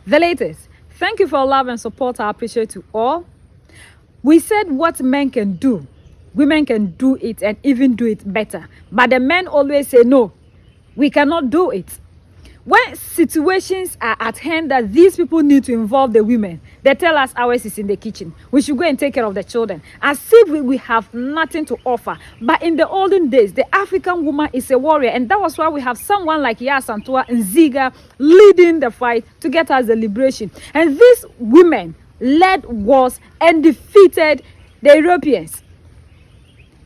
The latest. Thank you for your love and support. I appreciate you all. We said what men can do, women can do it and even do it better. But the men always say, no, we cannot do it. When situations are at hand that these people need to involve the women, they tell us ours is in the kitchen. We should go and take care of the children. As if we have nothing to offer. But in the olden days, the African woman is a warrior. And that was why we have someone like Yasantua and Ziga leading the fight to get us the liberation. And these women led wars and defeated the Europeans.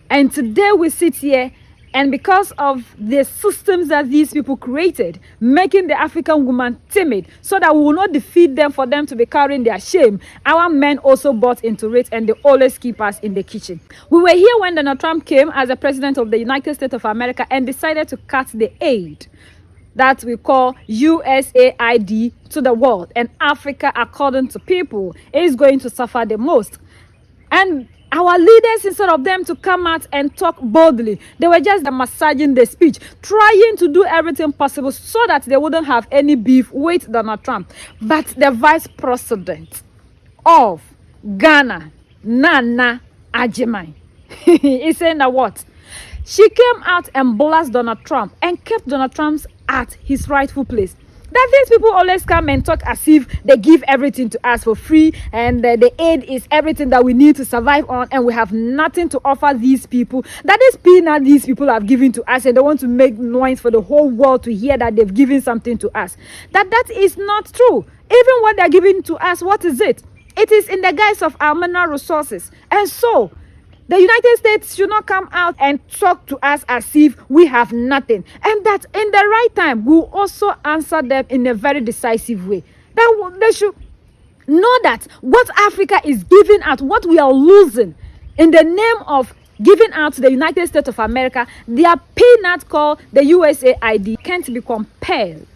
And today we sit here, and because of the systems that these people created, making the African woman timid so that we will not defeat them for them to be carrying their shame, our men also bought into it, and they always keep us in the kitchen. We were here when Donald Trump came as the president of the United States of America and decided to cut the aid that we call USAID to the world. And Africa, according to people, is going to suffer the most. And our leaders, instead of them to come out and talk boldly, they were just massaging the speech, trying to do everything possible so that they wouldn't have any beef with Donald Trump. But the vice president of Ghana, Nana Agyemang, is saying that what? She came out and blasted Donald Trump and kept Donald Trump at his rightful place. That these people always come and talk as if they give everything to us for free, and the aid is everything that we need to survive on, and we have nothing to offer these people. That is peanut these people have given to us, and they want to make noise for the whole world to hear that they've given something to us. That is not true. Even what they're giving to us, what is it? It is in the guise of our mineral resources. And so the United States should not come out and talk to us as if we have nothing. And that in the right time, we'll also answer them in a very decisive way. That they should know that what Africa is giving out, what we are losing in the name of giving out to the United States of America, their peanut called the USAID can't be compared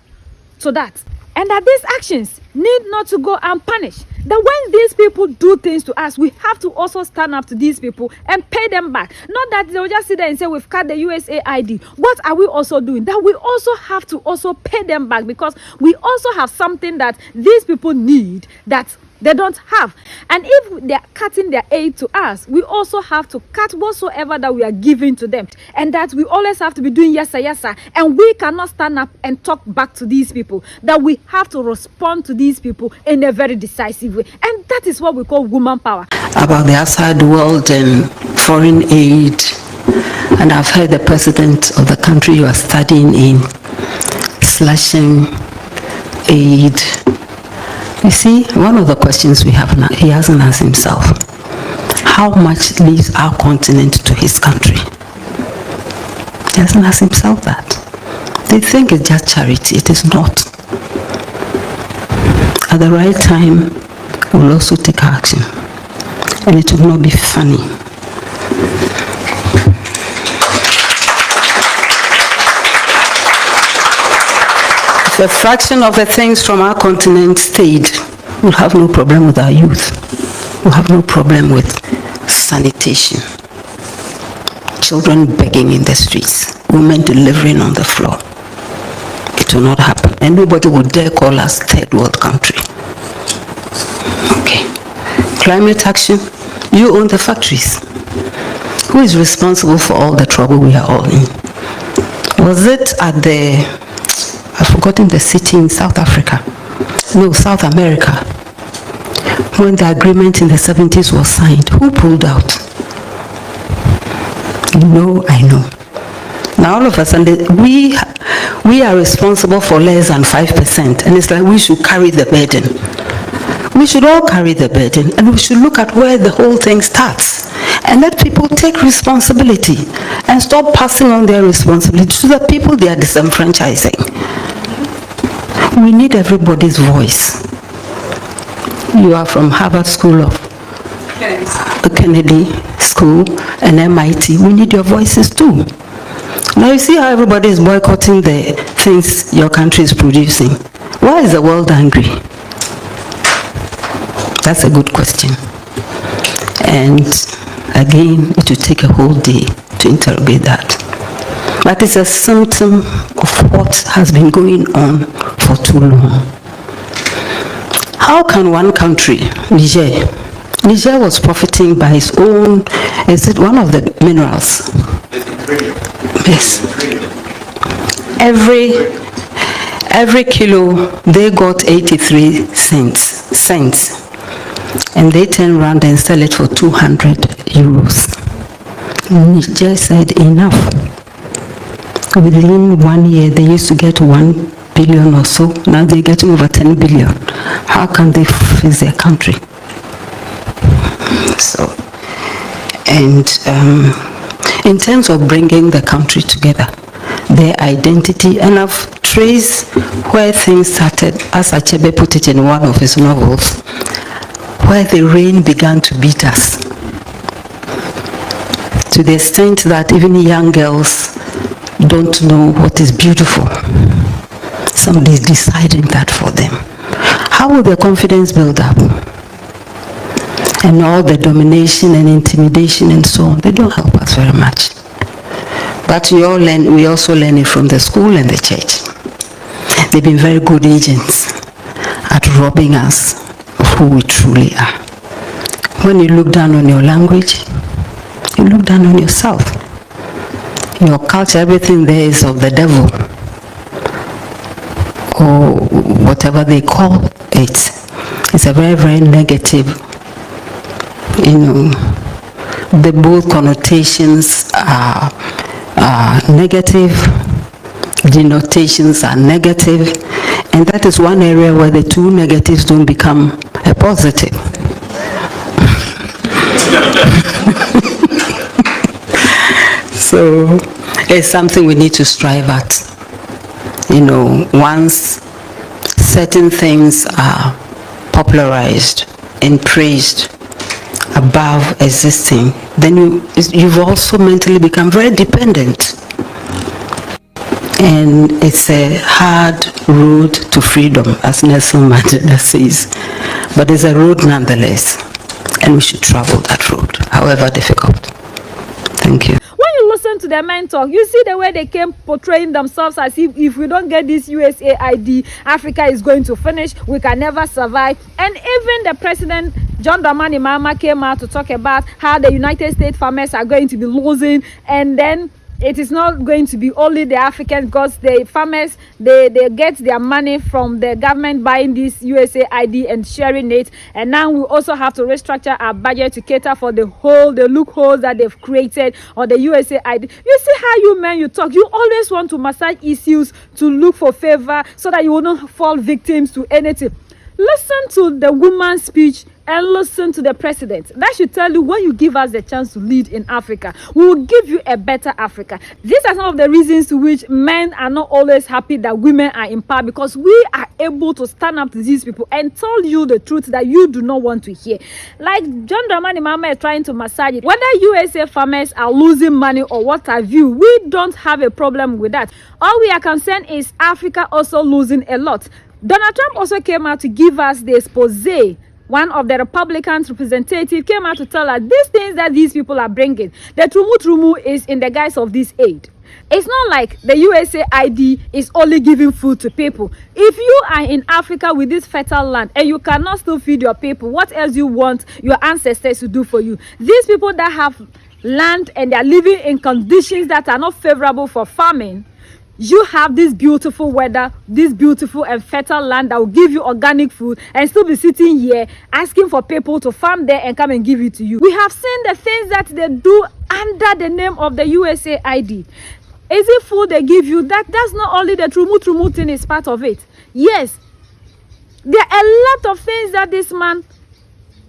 to that. And that these actions need not to go unpunished. That when these people do things to us, we have to also stand up to these people and pay them back. Not that they'll just sit there and say, we've cut the USAID. What are we also doing? That we also have to also pay them back, because we also have something that these people need that they don't have. And if they're cutting their aid to us, we also have to cut whatsoever that we are giving to them. And that we always have to be doing yes, sir, yes, sir. And we cannot stand up and talk back to these people. That we have to respond to these people in a very decisive way. And that is what we call woman power. About the outside world and foreign aid. And I've heard the president of the country you are studying in slashing aid. You see, one of the questions we have now, he hasn't asked himself, how much leaves our continent to his country? He hasn't asked himself that. They think it's just charity. It is not. At the right time, we'll also take action. And it will not be funny. If a fraction of the things from our continent stayed, we'll have no problem with our youth. We'll have no problem with sanitation. Children begging in the streets. Women delivering on the floor. It will not happen. And nobody would dare call us third world country. Okay. Climate action. You own the factories. Who is responsible for all the trouble we are all in? Was it at the... I've forgotten the city in South Africa. No, South America. When the agreement in the 70s was signed, who pulled out? You know, I know. Now all of a sudden, we are responsible for less than 5%. And it's like we should carry the burden. We should all carry the burden. And we should look at where the whole thing starts. And let people take responsibility. And stop passing on their responsibility to the people they are disenfranchising. We need everybody's voice. You are from Harvard School of Kennedy School and MIT. We need your voices too. Now you see how everybody is boycotting the things your country is producing. Why is the world angry? That's a good question. And again, it will take a whole day to interrogate that. But it's a symptom of what has been going on for too long. How can one country, Niger was profiting by its own, is it one of the minerals? Yes. Every kilo, they got 83 cents. And they turn around and sell it for 200 euros. Niger said enough. Within 1 year, they used to get 1 billion or so. Now they're getting over 10 billion. How can they fix their country? So, and in terms of bringing the country together, their identity, and I've traced where things started, as Achebe put it in one of his novels, where the rain began to beat us, to the extent that even young girls don't know what is beautiful. Somebody is deciding that for them. How will their confidence build up? And all the domination and intimidation and so on, they don't help us very much. But we also learn it from the school and the church. They've been very good agents at robbing us of who we truly are. When you look down on your language, you look down on yourself. Your culture, everything there is of the devil, or whatever they call it. It's a very, very negative, the both connotations are negative, denotations are negative, and that is one area where the two negatives don't become a positive. So it's something we need to strive at. Once certain things are popularized and praised above existing, then you've also mentally become very dependent. And it's a hard road to freedom, as Nelson Mandela says. But it's a road nonetheless, and we should travel that road, however difficult. Thank you. Listen to the men talk, you see the way they came portraying themselves as if we don't get this USAID, Africa is going to finish, we can never survive. And even the president, John Dramani Mahama, came out to talk about how the United States farmers are going to be losing, and then it is not going to be only the Africans, because the farmers, they get their money from the government buying this USAID and sharing it, and now we also have to restructure our budget to cater for the loopholes that they've created on the USAID. You see how you talk, you always want to massage issues to look for favor so that you will not fall victims to anything. Listen to the woman's speech and listen to the president. That should tell you, when you give us the chance to lead in Africa, we will give you a better Africa. These are some of the reasons to which men are not always happy that women are in power, because we are able to stand up to these people and tell you the truth that you do not want to hear. Like John Dramani Mahama is trying to massage it. Whether USA farmers are losing money or what have you, we don't have a problem with that. All we are concerned is Africa also losing a lot. Donald Trump also came out to give us the expose. One of the Republicans representatives came out to tell us these things that these people are bringing. The trumu is in the guise of this aid. It's not like the USAID is only giving food to people. If you are in Africa with this fertile land and you cannot still feed your people, what else you want your ancestors to do for you? These people that have land and they are living in conditions that are not favorable for farming, you have this beautiful weather, this beautiful and fertile land that will give you organic food, and still be sitting here asking for people to farm there and come and give it to you. We have seen the things that they do under the name of the USAID. Is it food they give you? That's not only the trumu thing is part of it. Yes, there are a lot of things that this man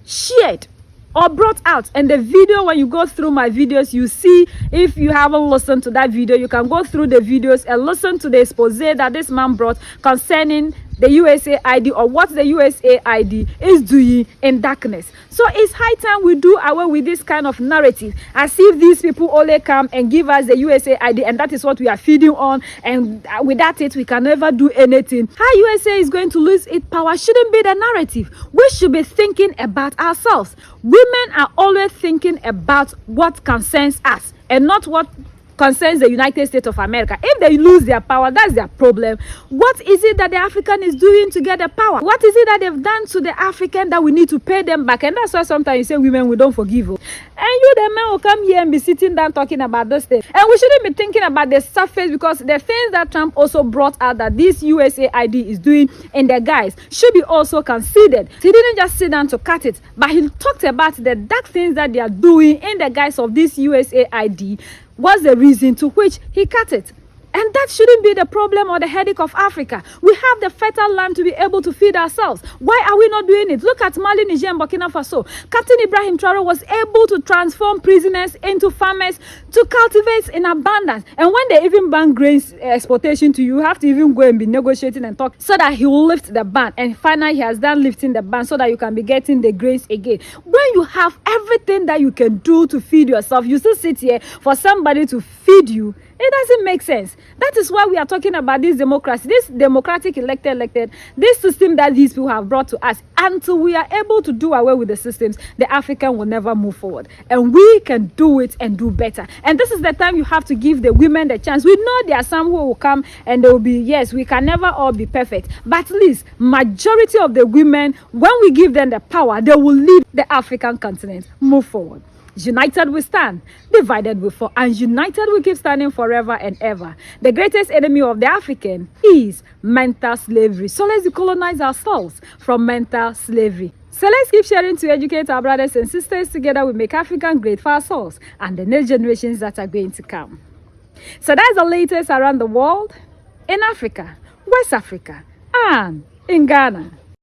shared or brought out, and the video, when you go through my videos, you see, if you haven't listened to that video, you can go through the videos and listen to the expose that this man brought concerning the USAID, or what the USAID is doing in darkness. So it's high time we do away with this kind of narrative, as if these people only come and give us the USAID and that is what we are feeding on, and without it we can never do anything. How USA is going to lose its power shouldn't be the narrative. We should be thinking about ourselves. Women are always thinking about what concerns us and not what concerns the United States of America. If they lose their power, that's their problem. What is it that the African is doing to get the power? What is it that they've done to the African that we need to pay them back? And that's why sometimes you say women, we don't forgive. And you, the men, will come here and be sitting down talking about those things. And we shouldn't be thinking about the surface, because the things that Trump also brought out that this USAID is doing in the guys should be also considered. He didn't just sit down to cut it, but he talked about the dark things that they are doing in the guise of this USAID was the reason to which he cut it. And that shouldn't be the problem or the headache of Africa. We have the fertile land to be able to feed ourselves. Why are we not doing it? Look at Mali, Niger, and Burkina Faso. Captain Ibrahim Traore was able to transform prisoners into farmers to cultivate in abundance. And when they even ban grains exportation to you, you have to even go and be negotiating and talk so that he will lift the ban. And finally, he has done lifting the ban so that you can be getting the grains again. When you have everything that you can do to feed yourself, you still sit here for somebody to feed you. It doesn't make sense. That is why we are talking about this democracy, this democratic elected, this system that these people have brought to us. Until we are able to do away with the systems, the African will never move forward. And we can do it and do better. And this is the time you have to give the women the chance. We know there are some who will come and they will be, yes, we can never all be perfect. But at least majority of the women, when we give them the power, they will lead the African continent move forward. United we stand, divided we fall, and united we keep standing forever and ever. The greatest enemy of the African is mental slavery. So let's decolonize ourselves from mental slavery. So let's keep sharing to educate our brothers and sisters. Together we make African great for ourselves and the next generations that are going to come. So that's the latest around the world, in Africa, West Africa, and in Ghana.